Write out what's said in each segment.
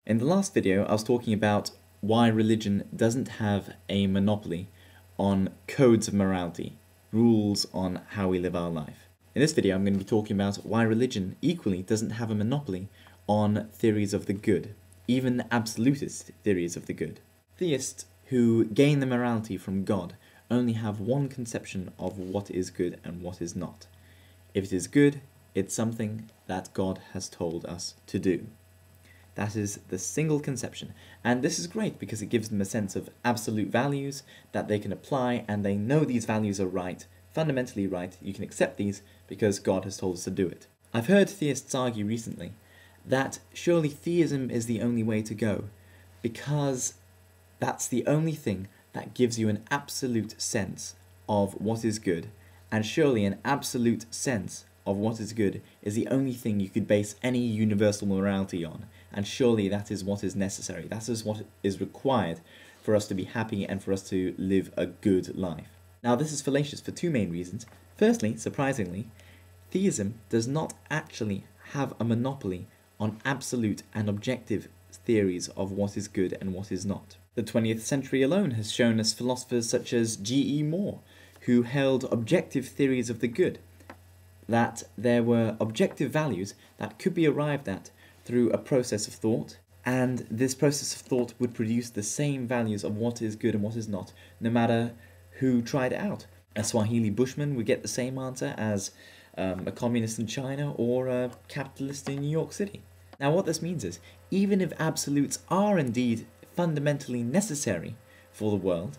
In the last video, I was talking about why religion doesn't have a monopoly on codes of morality, rules on how we live our life. In this video, I'm going to be talking about why religion equally doesn't have a monopoly on theories of the good, even absolutist theories of the good. Theists who gain their morality from God only have one conception of what is good and what is not. If it is good, it's something that God has told us to do. That is the single conception, and this is great because it gives them a sense of absolute values that they can apply, and they know these values are right, fundamentally right. You can accept these because God has told us to do it. I've heard theists argue recently that surely theism is the only way to go because that's the only thing that gives you an absolute sense of what is good, and surely an absolute sense of what is good is the only thing you could base any universal morality on, and surely that is what is necessary. That is what is required for us to be happy and for us to live a good life. Now, this is fallacious for two main reasons. Firstly, surprisingly, theism does not actually have a monopoly on absolute and objective theories of what is good and what is not. The 20th century alone has shown us philosophers such as G.E. Moore, who held objective theories of the good, that there were objective values that could be arrived at through a process of thought, and this process of thought would produce the same values of what is good and what is not, no matter who tried it out. A Swahili bushman would get the same answer as a communist in China or a capitalist in New York City. Now, what this means is, even if absolutes are indeed fundamentally necessary for the world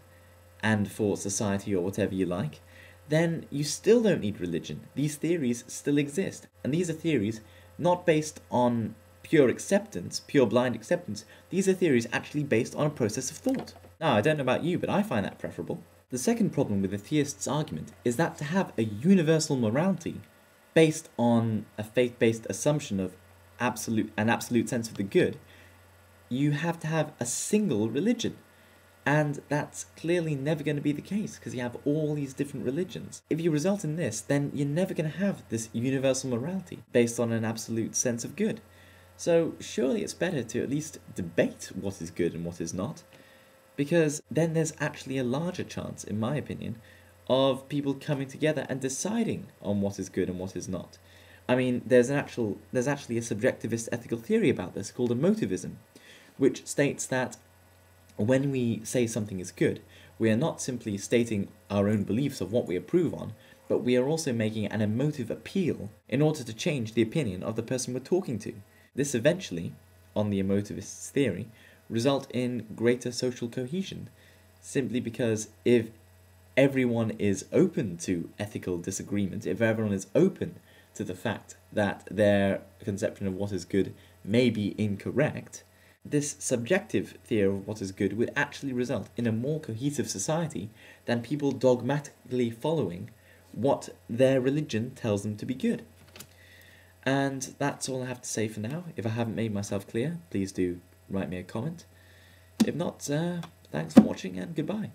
and for society or whatever you like, then you still don't need religion. These theories still exist. And these are theories not based on pure acceptance, pure blind acceptance. These are theories actually based on a process of thought. Now, I don't know about you, but I find that preferable. The second problem with the theist's argument is that to have a universal morality based on a faith-based assumption of an absolute sense of the good, you have to have a single religion. And that's clearly never going to be the case because you have all these different religions. If you result in this, then you're never going to have this universal morality based on an absolute sense of good. So surely it's better to at least debate what is good and what is not, because then there's actually a larger chance, in my opinion, of people coming together and deciding on what is good and what is not. I mean, there's actually a subjectivist ethical theory about this called emotivism, which states that when we say something is good, we are not simply stating our own beliefs of what we approve on, but we are also making an emotive appeal in order to change the opinion of the person we're talking to. This eventually, on the emotivist's theory, result in greater social cohesion, simply because if everyone is open to ethical disagreement, if everyone is open to the fact that their conception of what is good may be incorrect, this subjective theory of what is good would actually result in a more cohesive society than people dogmatically following what their religion tells them to be good. And that's all I have to say for now. If I haven't made myself clear, please do write me a comment. If not, thanks for watching and goodbye.